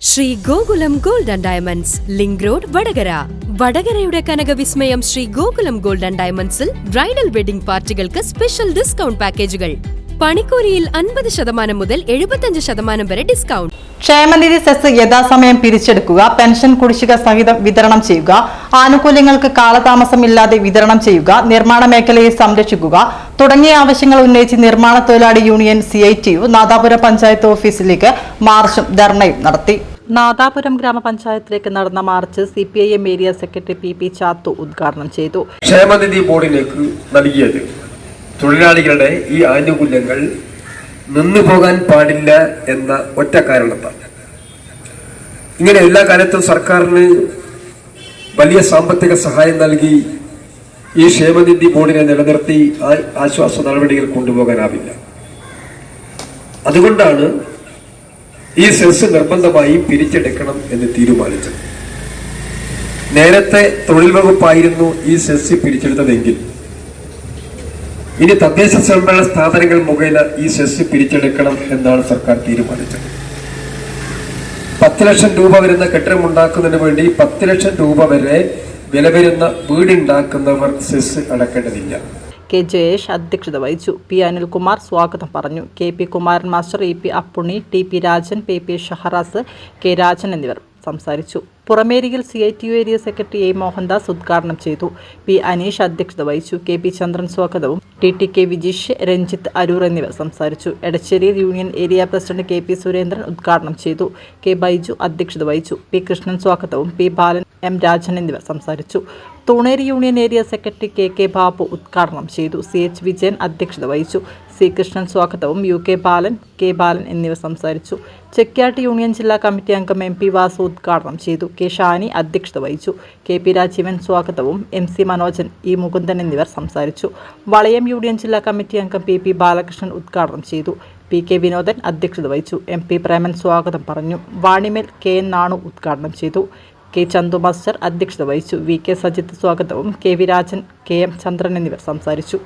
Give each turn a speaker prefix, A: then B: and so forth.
A: Shri Gokulam gold and diamonds, link road, Vadakara. വടകരയുടെ കനകവിസ്മയം Shri Gokulam gold and ഡയമണ്ട്സിൽ ബ്രൈഡൽ വെഡിംഗ് പാർട്ടികൾക്ക് സ്പെഷ്യൽ ഡിസ്കൗണ്ട് പാക്കേജുകൾ. പണിക്കൂലിയിൽ 50% മുതൽ 75% വരെ ഡിസ്കൗണ്ട്.
B: ക്ഷേമനിധി സെസ് യഥാസമയം പിരിച്ചെടുക്കുക, പെൻഷൻ കുടിശ്ശിക സഹിതം വിതരണം ചെയ്യുക, ആനുകൂല്യങ്ങൾക്ക് കാലതാമസമില്ലാതെ വിതരണം ചെയ്യുക, നിർമ്മാണ മേഖലയെ സംരക്ഷിക്കുക തുടങ്ങിയ ആവശ്യങ്ങൾ ഉന്നയിച്ച് നിർമ്മാണ തൊഴിലാളി യൂണിയൻ CITU നാദാപുരം പഞ്ചായത്ത് ഓഫീസിലേക്ക് മാർച്ചും ധർണയും നടത്തി. നാദാപുരം ഗ്രാമപഞ്ചായത്തിലേക്ക് നടന്ന March CPIM area secretary PP Chathu ഉദ്ഘാടനം ചെയ്തു.
C: ക്ഷേമനിധി ബോർഡിലേക്ക് നൽകിയത് തൊഴിലാളികളുടെ ഈ ആനുകൂല്യങ്ങൾ നിന്നുപോകാൻ പാടില്ല എന്ന ഒറ്റ കാരണത്താൽ. ഇങ്ങനെ എല്ലാ കാലത്തും സർക്കാരിന് വലിയ സാമ്പത്തിക സഹായം നൽകി ഈ ക്ഷേമനിധി ബോർഡിനെ നിലനിർത്തി ആശ്വാസ നടപടികൾ കൊണ്ടുപോകാനാവില്ല. അതുകൊണ്ടാണ് ഈ സെസ് നിർബന്ധമായി പിരിച്ചെടുക്കണം എന്ന് തീരുമാനിച്ചത്. നേരത്തെ തൊഴിൽ വകുപ്പായിരുന്നു ഈ സെസ് പിരിച്ചെടുത്തതെങ്കിൽ ഇനി തദ്ദേശ സ്വയംഭരണ സ്ഥാപനങ്ങൾ മുഖേന ഈ സെസ് പിരിച്ചെടുക്കണം എന്നാണ് സർക്കാർ തീരുമാനിച്ചത്. 10 ലക്ഷം രൂപ വരുന്ന കെട്ടിടം ഉണ്ടാക്കുന്നതിന് വേണ്ടി 10 ലക്ഷം രൂപ വരെ വില വരുന്ന വീടുണ്ടാക്കുന്നവർ സെസ് അടക്കേണ്ടതില്ല.
B: K. ജയേഷ് അധ്യക്ഷത വഹിച്ചു. P. അനിൽകുമാർ സ്വാഗതം പറഞ്ഞു. KP Kumaran master, EP Appunni, TP Rajan, PP ഷഹറാസ്, K. Rajan എന്നിവർ സംസാരിച്ചു. പുറമേരിയിൽ CITU area secretary A. Mohandas ഉദ്ഘാടനം ചെയ്തു. P. അനീഷ് അധ്യക്ഷത വഹിച്ചു. KP ചന്ദ്രൻ സ്വാഗതവും TTK വിജീഷ്, രഞ്ജിത്ത് അരൂർ എന്നിവർ സംസാരിച്ചു. എടച്ചേരിയിൽ union area president KP Surendran ഉദ്ഘാടനം ചെയ്തു. K. ബൈജു അധ്യക്ഷത വഹിച്ചു. P. കൃഷ്ണൻ സ്വാഗതവും P. ബാലൻ, M. രാജൻ എന്നിവർ സംസാരിച്ചു. Thuneri union area secretary KK Babu ഉദ്ഘാടനം ചെയ്തു. CH വിജയൻ അധ്യക്ഷത വഹിച്ചു. C. കൃഷ്ണൻ സ്വാഗതവും UK ബാലൻ, K. ബാലൻ എന്നിവർ സംസാരിച്ചു. ചെക്യാട്ട് യൂണിയൻ ജില്ലാ കമ്മിറ്റി അംഗം MP വാസു ഉദ്ഘാടനം ചെയ്തു. K. ഷാനി അധ്യക്ഷത വഹിച്ചു. KP രാജീവൻ സ്വാഗതവും MC മനോജൻ, E. മുകുന്ദൻ എന്നിവർ സംസാരിച്ചു. വളയം യൂണിയൻ ജില്ലാ കമ്മിറ്റി അംഗം PP ബാലകൃഷ്ണൻ ഉദ്ഘാടനം ചെയ്തു. PK വിനോദൻ അധ്യക്ഷത വഹിച്ചു. MP പ്രേമൻ സ്വാഗതം പറഞ്ഞു. വാണിമേൽ KN നാണു ഉദ്ഘാടനം ചെയ്തു. K. ചന്തു മാസ്റ്റർ അധ്യക്ഷത വഹിച്ചു. VK സജിത്ത് സ്വാഗതവും KV രാജൻ, KM ചന്ദ്രൻ എന്നിവർ സംസാരിച്ചു.